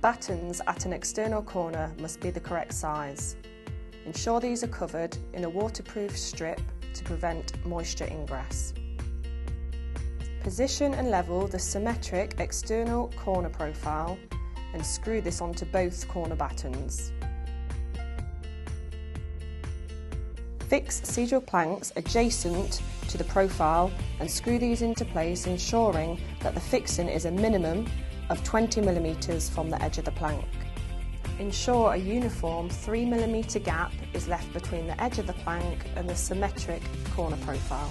Battens at an external corner must be the correct size. Ensure these are covered in a waterproof strip to prevent moisture ingress. Position and level the symmetric external corner profile and screw this onto both corner battens. Fix Cedral planks adjacent to the profile and screw these into place, ensuring that the fixing is a minimum of 20 mm from the edge of the plank. Ensure a uniform 3 mm gap is left between the edge of the plank and the symmetric corner profile.